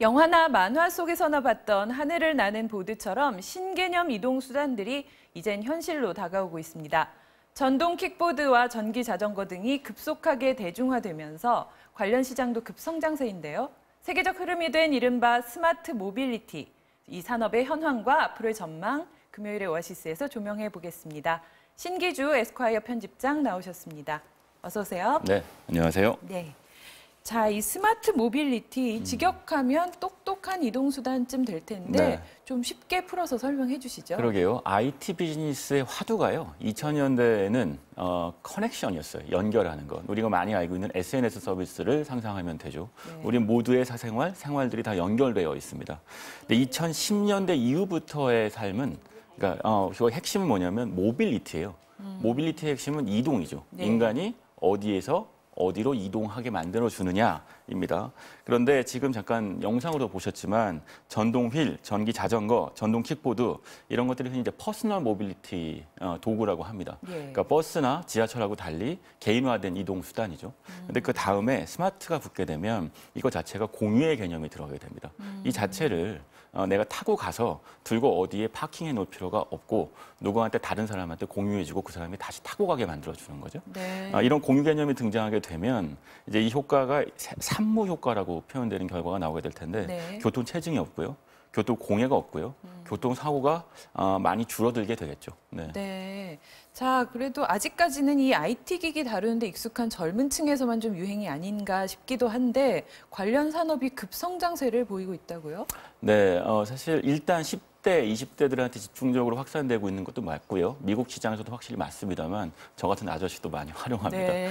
영화나 만화 속에서나 봤던 하늘을 나는 보드처럼 신개념 이동 수단들이 이젠 현실로 다가오고 있습니다. 전동 킥보드와 전기 자전거 등이 급속하게 대중화되면서 관련 시장도 급성장세인데요. 세계적 흐름이 된 이른바 스마트 모빌리티, 이 산업의 현황과 앞으로의 전망, 금요일의 오아시스에서 조명해 보겠습니다. 신기주 에스콰이어 편집장 나오셨습니다. 어서 오세요. 네, 안녕하세요. 네. 자, 이 스마트 모빌리티, 직역하면 똑똑한 이동수단쯤 될 텐데 네. 좀 쉽게 풀어서 설명해 주시죠. 그러게요. IT 비즈니스의 화두가요. 2000년대에는 커넥션이었어요. 연결하는 것. 우리가 많이 알고 있는 SNS 서비스를 상상하면 되죠. 네. 우리 모두의 사생활, 생활들이 다 연결되어 있습니다. 근데 2010년대 이후부터의 삶은 그러니까 그 핵심은 뭐냐면 모빌리티예요. 모빌리티의 핵심은 이동이죠. 네. 인간이 어디에서 어디로 이동하게 만들어주느냐입니다. 그런데 지금 잠깐 영상으로 보셨지만 전동 휠, 전기 자전거, 전동 킥보드 이런 것들이 흔히 이제 퍼스널 모빌리티 도구라고 합니다. 예. 그러니까 버스나 지하철하고 달리 개인화된 이동 수단이죠. 근데 그 다음에 스마트가 붙게 되면 이거 자체가 공유의 개념이 들어가게 됩니다. 이 자체를 내가 타고 가서 들고 어디에 파킹해 놓을 필요가 없고 누구한테 다른 사람한테 공유해주고 그 사람이 다시 타고 가게 만들어주는 거죠. 네. 이런 공유 개념이 등장하게 되면 이제 이 효과가 산무 효과라고 표현되는 결과가 나오게 될 텐데 네. 교통 체증이 없고요. 교통 공해가 없고요. 교통 사고가 많이 줄어들게 되겠죠. 네. 네. 자, 그래도 아직까지는 이 IT 기기 다루는데 익숙한 젊은 층에서만 좀 유행이 아닌가 싶기도 한데 관련 산업이 급성장세를 보이고 있다고요? 네, 사실 일단 10대, 20대들한테 집중적으로 확산되고 있는 것도 맞고요. 미국 시장에서도 확실히 맞습니다만 저 같은 아저씨도 많이 활용합니다. 네.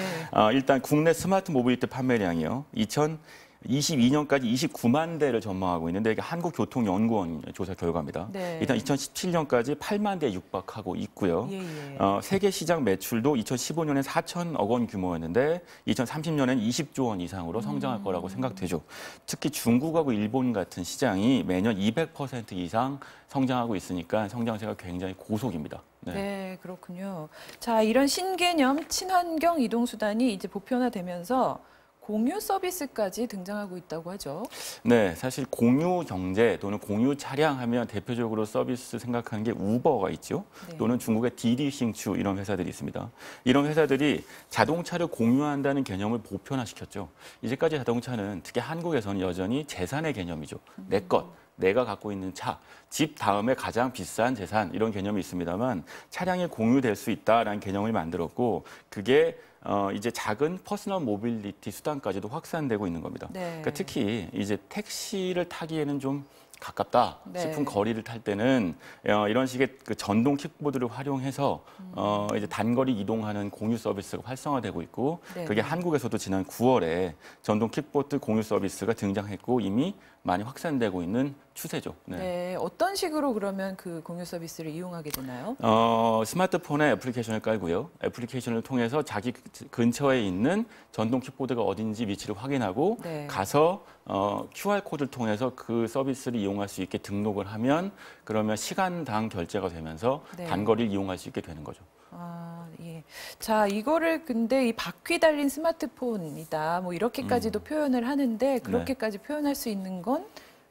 일단 국내 스마트 모빌리티 판매량이요. 2022년까지 29만 대를 전망하고 있는데 이게 한국교통연구원 조사 결과입니다. 네. 일단 2017년까지 8만 대에 육박하고 있고요. 예, 예. 세계 시장 매출도 2015년에 4천억 원 규모였는데 2030년엔 20조 원 이상으로 성장할 거라고 생각되죠. 특히 중국하고 일본 같은 시장이 매년 200% 이상 성장하고 있으니까 성장세가 굉장히 고속입니다. 네. 네, 그렇군요. 자, 이런 신개념 친환경 이동수단이 이제 보편화되면서 공유 서비스까지 등장하고 있다고 하죠. 네, 사실 공유 경제 또는 공유 차량 하면 대표적으로 서비스 생각하는 게 우버가 있죠. 네. 또는 중국의 디디싱추 이런 회사들이 있습니다. 이런 회사들이 자동차를 공유한다는 개념을 보편화시켰죠. 이제까지 자동차는 특히 한국에서는 여전히 재산의 개념이죠. 내 것. 내가 갖고 있는 차, 집 다음에 가장 비싼 재산 이런 개념이 있습니다만 차량이 공유될 수 있다라는 개념을 만들었고 그게 이제 작은 퍼스널 모빌리티 수단까지도 확산되고 있는 겁니다. 네. 그러니까 특히 이제 택시를 타기에는 좀 가깝다 싶은 네. 거리를 탈 때는 이런 식의 그 전동 킥보드를 활용해서 이제 단거리 이동하는 공유 서비스가 활성화되고 있고 네. 그게 한국에서도 지난 9월에 전동 킥보드 공유 서비스가 등장했고 이미 많이 확산되고 있는 추세죠. 네. 네, 어떤 식으로 그러면 그 공유 서비스를 이용하게 되나요? 스마트폰에 애플리케이션을 깔고요. 애플리케이션을 통해서 자기 근처에 있는 전동 킥보드가 어딘지 위치를 확인하고 네. 가서 QR코드를 통해서 그 서비스를 이용할 수 있게 등록을 하면 그러면 시간당 결제가 되면서 네. 단거리를 이용할 수 있게 되는 거죠. 아, 예. 자, 이거를 근데 이 바퀴 달린 스마트폰이다. 뭐 이렇게까지도 표현을 하는데 그렇게까지 표현할 수 있는 건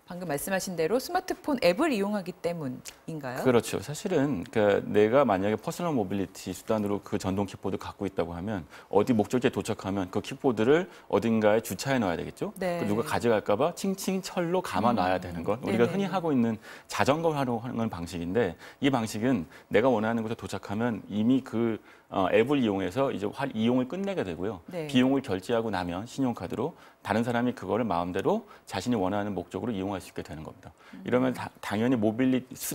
방금 말씀하신 대로 스마트폰 앱을 이용하기 때문인가요? 그렇죠. 사실은 그러니까 내가 만약에 퍼스널 모빌리티 수단으로 그 전동 킥보드 갖고 있다고 하면 어디 목적지에 도착하면 그 킥보드를 어딘가에 주차해 놔야 되겠죠. 네. 누가 가져갈까 봐 칭칭 철로 감아 놔야 되는 것. 우리가 네네. 흔히 하고 있는 자전거 활용하는 방식인데 이 방식은 내가 원하는 곳에 도착하면 이미 그 앱을 이용해서 이제 이용을 끝내게 되고요. 네. 비용을 결제하고 나면 신용카드로 다른 사람이 그거를 마음대로 자신이 원하는 목적으로 이용할 수 있게 되는 겁니다. 이러면 당연히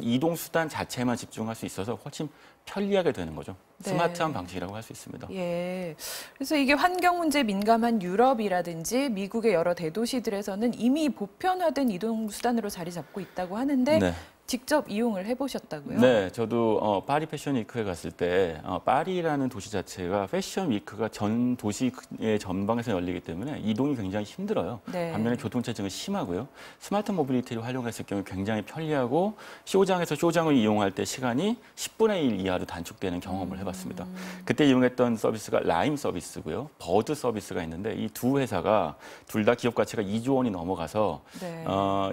이동 수단 자체만 집중할 수 있어서 훨씬 편리하게 되는 거죠. 네. 스마트한 방식이라고 할 수 있습니다. 예. 그래서 이게 환경 문제 민감한 유럽이라든지 미국의 여러 대도시들에서는 이미 보편화된 이동 수단으로 자리 잡고 있다고 하는데 네. 직접 이용을 해보셨다고요? 네, 저도 파리 패션 위크에 갔을 때 파리라는 도시 자체가 패션 위크가 전 도시의 전방에서 열리기 때문에 이동이 굉장히 힘들어요. 네. 반면에 교통체증은 심하고요. 스마트 모빌리티를 활용했을 경우 굉장히 편리하고 쇼장에서 쇼장을 이용할 때 시간이 10분의 1 이하로 단축되는 경험을 해봤습니다. 그때 이용했던 서비스가 라임 서비스고요. 버드 서비스가 있는데 이 두 회사가 둘 다 기업 가치가 2조 원이 넘어가서 네.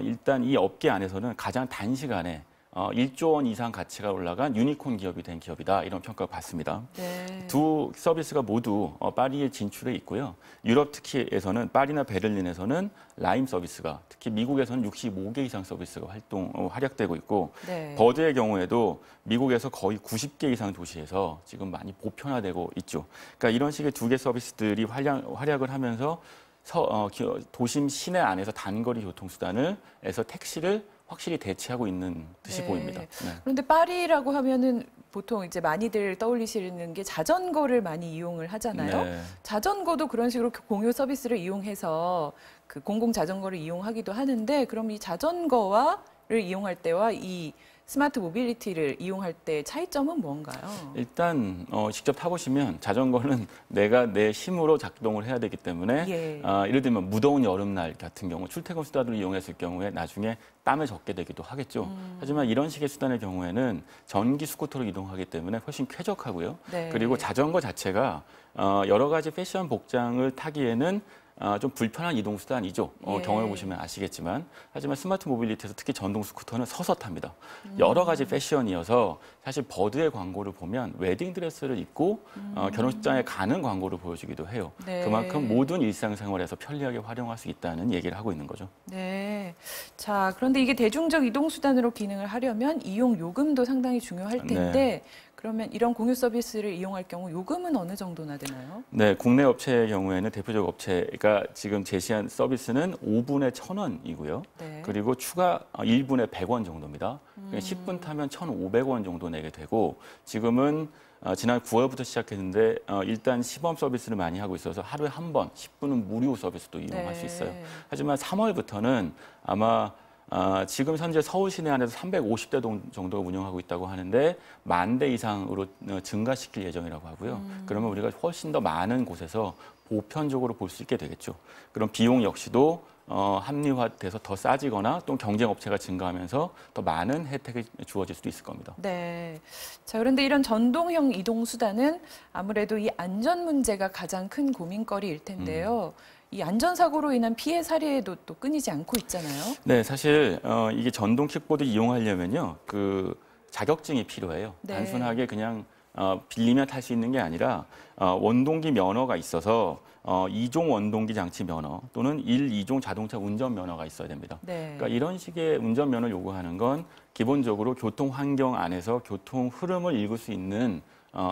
일단 이 업계 안에서는 가장 단시간에 1조 원 이상 가치가 올라간 유니콘 기업이 된 기업이다. 이런 평가를 받습니다. 네. 두 서비스가 모두 파리에 진출해 있고요. 유럽 특히에서는 파리나 베를린에서는 라임 서비스가 특히 미국에서는 65개 이상 서비스가 활약되고 있고 네. 버드의 경우에도 미국에서 거의 90개 이상 도시에서 지금 많이 보편화되고 있죠. 그러니까 이런 식의 두 개 서비스들이 활약을 하면서 도심 시내 안에서 단거리 교통수단에서 택시를 확실히 대체하고 있는 듯이 네. 보입니다. 네. 그런데 파리라고 하면은 보통 이제 많이들 떠올리시는 게 자전거를 많이 이용을 하잖아요. 네. 자전거도 그런 식으로 공유 서비스를 이용해서 그 공공 자전거를 이용하기도 하는데, 그럼 이 자전거를 이용할 때와 이 스마트 모빌리티를 이용할 때 차이점은 뭔가요? 일단 직접 타보시면 자전거는 내가 내 힘으로 작동을 해야 되기 때문에 예. 예를 들면 무더운 여름날 같은 경우 출퇴근 수단으로 이용했을 경우에 나중에 땀을 적게 되기도 하겠죠. 하지만 이런 식의 수단의 경우에는 전기 스쿠터로 이동하기 때문에 훨씬 쾌적하고요. 네. 그리고 자전거 자체가 여러 가지 패션 복장을 타기에는 좀 불편한 이동 수단이죠. 예. 경험해 보시면 아시겠지만, 하지만 스마트 모빌리티에서 특히 전동 스쿠터는 서서 탑니다. 여러 가지 패션이어서 사실 버드의 광고를 보면 웨딩 드레스를 입고 결혼식장에 가는 광고를 보여주기도 해요. 네. 그만큼 모든 일상생활에서 편리하게 활용할 수 있다는 얘기를 하고 있는 거죠. 네. 자, 그런데 이게 대중적 이동 수단으로 기능을 하려면 이용 요금도 상당히 중요할 텐데, 그러면 이런 공유 서비스를 이용할 경우 요금은 어느 정도나 되나요? 네, 국내 업체의 경우에는 대표적 업체가 지금 제시한 서비스는 5분에 1,000원이고요. 네. 그리고 추가 1분에 100원 정도입니다. 10분 타면 1,500원 정도 내게 되고, 지금은 지난 9월부터 시작했는데 일단 시범 서비스를 많이 하고 있어서 하루에 한 번 10분은 무료 서비스도 이용할 수 있어요. 하지만 3월부터는 아마 지금 현재 서울 시내 안에서 350대 정도가 운영하고 있다고 하는데 10,000대 이상으로 증가시킬 예정이라고 하고요. 그러면 우리가 훨씬 더 많은 곳에서 보편적으로 볼 수 있게 되겠죠. 그럼 비용 역시도 합리화돼서 더 싸지거나 또 경쟁 업체가 증가하면서 더 많은 혜택이 주어질 수도 있을 겁니다. 네. 자, 그런데 이런 전동형 이동 수단은 아무래도 이 안전 문제가 가장 큰 고민거리일 텐데요. 이 안전사고로 인한 피해 사례도 또 끊이지 않고 있잖아요. 네, 사실 이게 전동 킥보드 이용하려면요, 그 자격증이 필요해요. 네. 단순하게 그냥 빌리면 탈 수 있는 게 아니라 원동기 면허가 있어서 2종 원동기 장치 면허 또는 2종 자동차 운전 면허가 있어야 됩니다. 네. 그러니까 이런 식의 운전 면허를 요구하는 건 기본적으로 교통 환경 안에서 교통 흐름을 읽을 수 있는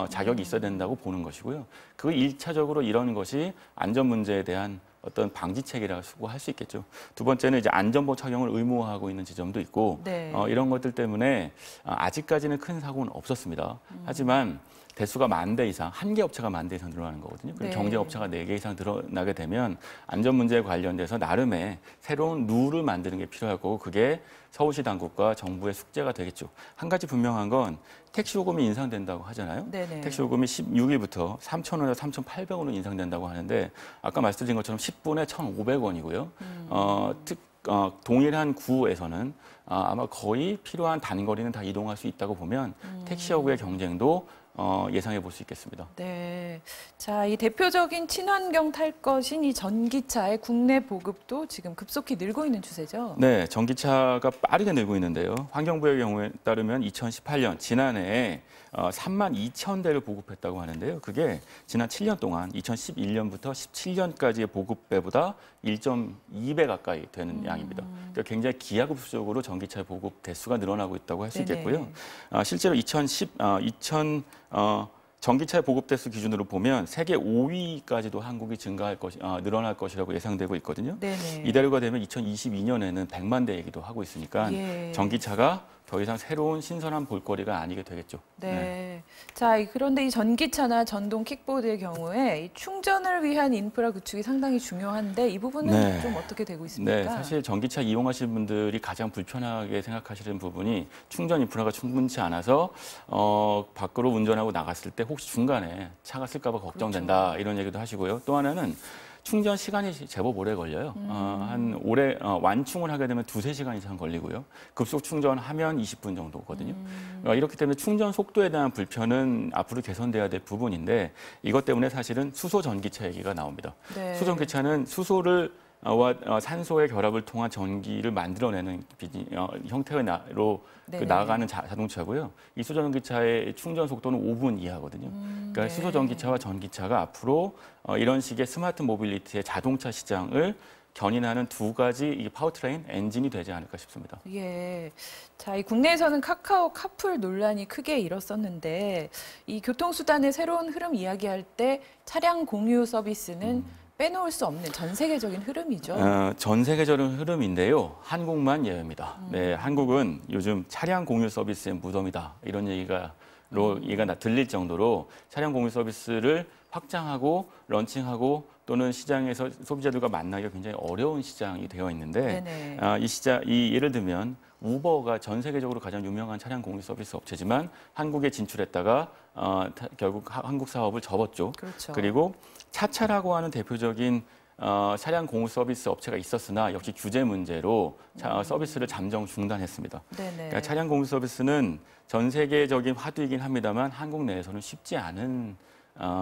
자격이 있어야 된다고 보는 것이고요. 그 1차적으로 이런 것이 안전 문제에 대한 어떤 방지책이라고 할 수 있겠죠. 두 번째는 이제 안전복 착용을 의무화하고 있는 지점도 있고, 네. 이런 것들 때문에 아직까지는 큰 사고는 없었습니다. 하지만 대수가 10,000대 이상, 한 개 업체가 10,000대 이상 늘어나는 거거든요. 그리고 네. 경쟁 업체가 4개 이상 늘어나게 되면 안전 문제에 관련돼서 나름의 새로운 룰을 만드는 게 필요할 거고, 그게 서울시 당국과 정부의 숙제가 되겠죠. 한 가지 분명한 건 택시 요금이 인상된다고 하잖아요. 네네. 택시 요금이 16일부터 3,000원에서 3,800원으로 인상된다고 하는데, 아까 말씀드린 것처럼 10분에 1,500원이고요. 동일한 구에서는 아마 거의 필요한 단거리는 다 이동할 수 있다고 보면 택시하고의 경쟁도 예상해 볼 수 있겠습니다. 네. 자, 이 대표적인 친환경 탈 것인 이 전기차의 국내 보급도 지금 급속히 늘고 있는 추세죠? 네, 전기차가 빠르게 늘고 있는데요. 환경부의 경우에 따르면 2018년 지난해에 32,000대를 보급했다고 하는데요. 그게 지난 7년 동안 2011년부터 17년까지의 보급배보다 1.2배 가까이 되는 양입니다. 그러니까 굉장히 기하급수적으로 전기차 보급 대수가 늘어나고 있다고 할 수 있겠고요. 실제로 전기차의 보급 대수 기준으로 보면 세계 5위까지도 한국이 늘어날 것이라고 예상되고 있거든요. 네네. 이대로가 되면 2022년에는 100만 대 얘기도 하고 있으니까 예. 전기차가 더 이상 새로운 신선한 볼거리가 아니게 되겠죠. 네. 자, 그런데 이 전기차나 전동 킥보드의 경우에 이 충전을 위한 인프라 구축이 상당히 중요한데 이 부분은 네. 좀 어떻게 되고 있습니까? 네, 사실 전기차 이용하시는 분들이 가장 불편하게 생각하시는 부분이 충전 인프라가 충분치 않아서 밖으로 운전하고 나갔을 때 혹시 중간에 차가 쓸까 봐 걱정된다 그렇죠. 이런 얘기도 하시고요. 또 하나는 충전 시간이 제법 오래 걸려요. 완충을 하게 되면 2~3시간 이상 걸리고요. 급속 충전하면 20분 정도거든요. 이렇기 때문에 충전 속도에 대한 불편은 앞으로 개선돼야 될 부분인데 이것 때문에 사실은 수소 전기차 얘기가 나옵니다. 네. 수소 전기차는 수소를 산소의 결합을 통한 전기를 만들어내는 형태로 나아가는 자동차고요. 이 수소전기차의 충전 속도는 5분 이하거든요. 그러니까 네. 수소전기차와 전기차가 앞으로 이런 식의 스마트 모빌리티의 자동차 시장을 견인하는 두 가지 이 파워트레인 엔진이 되지 않을까 싶습니다. 예. 자, 이 국내에서는 카카오 카풀 논란이 크게 일었었는데 이 교통수단의 새로운 흐름 이야기할 때 차량 공유 서비스는 빼놓을 수 없는 전 세계적인 흐름이죠. 전 세계적인 흐름인데요. 한국만 예외입니다. 네, 한국은 요즘 차량 공유 서비스의 무덤이다. 이런 얘기가 들릴 정도로 차량 공유 서비스를 확장하고 런칭하고 또는 시장에서 소비자들과 만나기가 굉장히 어려운 시장이 되어 있는데 예를 들면 우버가 전 세계적으로 가장 유명한 차량 공유 서비스 업체지만 한국에 진출했다가 결국 한국 사업을 접었죠. 그렇죠. 그리고 차차라고 하는 대표적인 차량 공유 서비스 업체가 있었으나 역시 규제 문제로 서비스를 잠정 중단했습니다. 그러니까 차량 공유 서비스는 전 세계적인 화두이긴 합니다만 한국 내에서는 쉽지 않은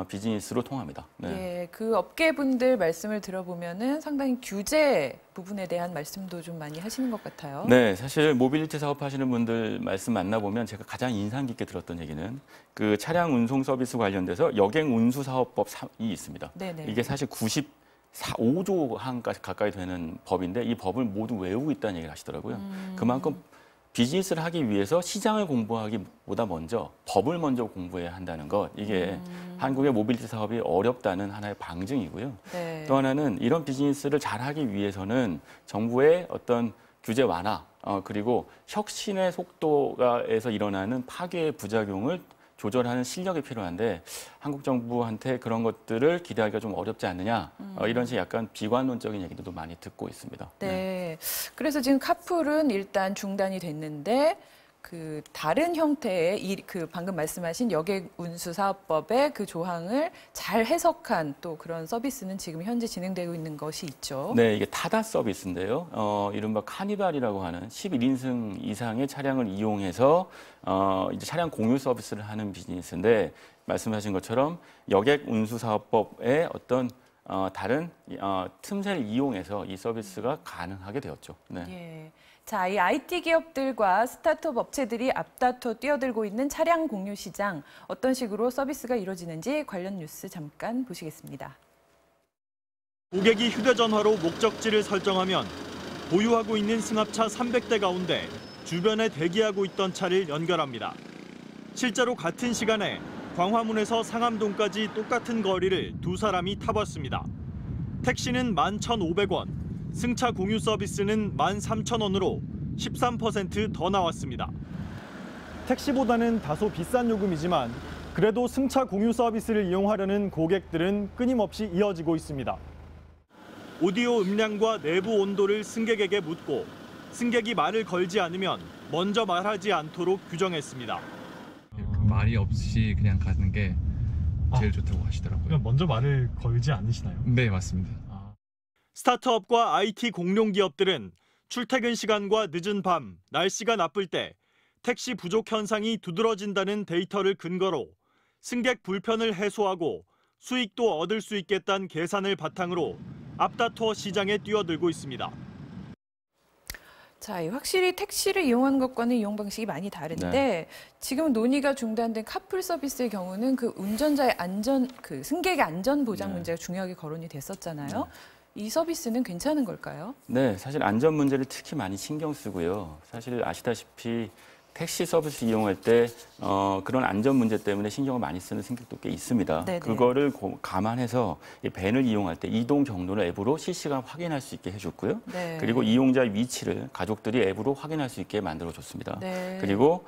비즈니스로 통합니다. 네. 예, 그 업계분들 말씀을 들어보면은 상당히 규제 부분에 대한 말씀도 좀 많이 하시는 것 같아요. 네, 사실 모빌리티 사업하시는 분들 말씀 만나보면 제가 가장 인상 깊게 들었던 얘기는 그 차량 운송 서비스 관련돼서 여객 운수 사업법이 있습니다. 네네. 이게 사실 5조 한까지 가까이 되는 법인데 이 법을 모두 외우고 있다는 얘기를 하시더라고요. 그만큼 비즈니스를 하기 위해서 시장을 공부하기보다 먼저 법을 먼저 공부해야 한다는 것. 이게 한국의 모빌리티 사업이 어렵다는 하나의 방증이고요. 네. 또 하나는 이런 비즈니스를 잘하기 위해서는 정부의 어떤 규제 완화 그리고 혁신의 속도에서 일어나는 파괴의 부작용을 조절하는 실력이 필요한데 한국 정부한테 그런 것들을 기대하기가 좀 어렵지 않느냐 이런 식의 약간 비관론적인 얘기들도 많이 듣고 있습니다. 네. 그래서 지금 카풀은 일단 중단이 됐는데 그 다른 형태의 방금 말씀하신 여객 운수 사업법의 그 조항을 잘 해석한 또 그런 서비스는 지금 현재 진행되고 있는 것이 있죠. 네, 이게 타다 서비스인데요. 이른바 카니발이라고 하는 11인승 이상의 차량을 이용해서 이제 차량 공유 서비스를 하는 비즈니스인데 말씀하신 것처럼 여객 운수 사업법의 어떤 다른 틈새를 이용해서 이 서비스가 가능하게 되었죠. 네. 예. 자, 이 IT 기업들과 스타트업 업체들이 앞다퉈 뛰어들고 있는 차량 공유 시장, 어떤 식으로 서비스가 이루어지는지 관련 뉴스 잠깐 보시겠습니다. 고객이 휴대전화로 목적지를 설정하면 보유하고 있는 승합차 300대 가운데 주변에 대기하고 있던 차를 연결합니다. 실제로 같은 시간에 광화문에서 상암동까지 똑같은 거리를 두 사람이 타봤습니다. 택시는 11,500원. 승차 공유 서비스는 13,000원으로 13% 더 나왔습니다. 택시보다는 다소 비싼 요금이지만 그래도 승차 공유 서비스를 이용하려는 고객들은 끊임없이 이어지고 있습니다. 오디오 음량과 내부 온도를 승객에게 묻고 승객이 말을 걸지 않으면 먼저 말하지 않도록 규정했습니다. 말이 없이 그냥 가는 게 제일 좋다고 하시더라고요. 그러니까 먼저 말을 걸지 않으시나요? 네, 맞습니다. 스타트업과 IT 공룡 기업들은 출퇴근 시간과 늦은 밤, 날씨가 나쁠 때 택시 부족 현상이 두드러진다는 데이터를 근거로 승객 불편을 해소하고 수익도 얻을 수 있겠다는 계산을 바탕으로 앞다퉈 시장에 뛰어들고 있습니다. 자, 확실히 택시를 이용하는 것과는 이용 방식이 많이 다른데 지금 논의가 중단된 카풀 서비스의 경우는 그 운전자의 승객의 안전 보장 문제가 중요하게 거론이 됐었잖아요. 이 서비스는 괜찮은 걸까요? 네, 사실 안전 문제를 특히 많이 신경 쓰고요. 사실 아시다시피 택시 서비스 이용할 때 그런 안전 문제 때문에 신경을 많이 쓰는 승객도 꽤 있습니다. 네네. 그거를 감안해서 이 밴을 이용할 때 이동 경로를 앱으로 실시간 확인할 수 있게 해줬고요. 네. 그리고 이용자 위치를 가족들이 앱으로 확인할 수 있게 만들어줬습니다. 네. 그리고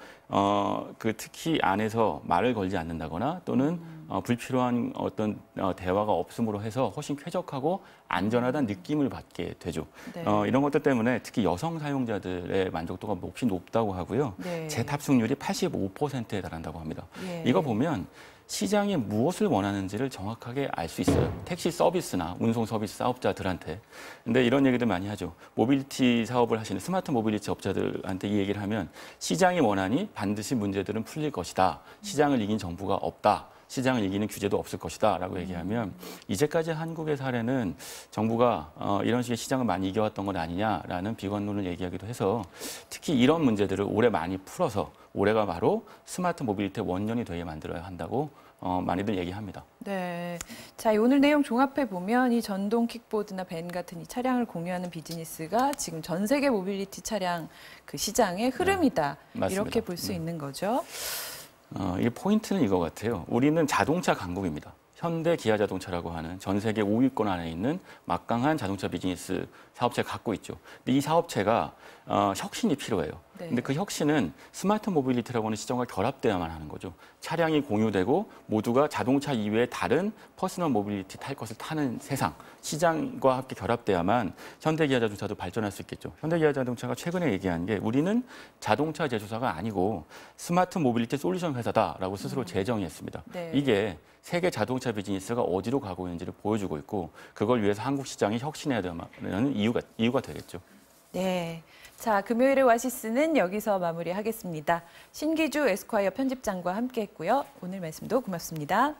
그 특히 안에서 말을 걸지 않는다거나 또는 불필요한 어떤 대화가 없음으로 해서 훨씬 쾌적하고 안전하다는 느낌을 받게 되죠. 네. 이런 것들 때문에 특히 여성 사용자들의 만족도가 몹시 높다고 하고요. 네. 재탑승률이 85%에 달한다고 합니다. 예. 이거 보면 시장이 무엇을 원하는지를 정확하게 알 수 있어요. 택시 서비스나 운송 서비스 사업자들한테. 근데 이런 얘기들 많이 하죠. 모빌리티 사업을 하시는 스마트 모빌리티 업자들한테 이 얘기를 하면 시장이 원하니 반드시 문제들은 풀릴 것이다. 시장을 이긴 정부가 없다. 시장을 이기는 규제도 없을 것이다 라고 얘기하면 이제까지 한국의 사례는 정부가 이런 식의 시장을 많이 이겨왔던 건 아니냐라는 비관론을 얘기하기도 해서 특히 이런 문제들을 올해 많이 풀어서 올해가 바로 스마트 모빌리티의 원년이 되게 만들어야 한다고 많이들 얘기합니다. 네. 자, 오늘 내용 종합해 보면 이 전동 킥보드나 밴 같은 이 차량을 공유하는 비즈니스가 지금 전 세계 모빌리티 차량 그 시장의 흐름이다. 맞습니다. 이렇게 볼 수 있는 거죠. 이 포인트는 이거 같아요. 우리는 자동차 강국입니다. 현대 기아 자동차라고 하는 전 세계 5위권 안에 있는 막강한 자동차 비즈니스 사업체가 갖고 있죠. 근데 이 사업체가 혁신이 필요해요. 네. 근데 그 혁신은 스마트 모빌리티라고 하는 시장과 결합돼야만 하는 거죠. 차량이 공유되고 모두가 자동차 이외에 다른 퍼스널 모빌리티 탈 것을 타는 세상, 시장과 함께 결합돼야만 현대기아 자동차도 발전할 수 있겠죠. 현대기아 자동차가 최근에 얘기한 게 우리는 자동차 제조사가 아니고 스마트 모빌리티 솔루션 회사다라고 스스로 재정의했습니다. 네. 이게 세계 자동차 비즈니스가 어디로 가고 있는지를 보여주고 있고 그걸 위해서 한국 시장이 혁신해야 되는 이유가 되겠죠. 네. 자, 금요일의 오아시스는 여기서 마무리하겠습니다. 신기주 에스콰이어 편집장과 함께했고요. 오늘 말씀도 고맙습니다.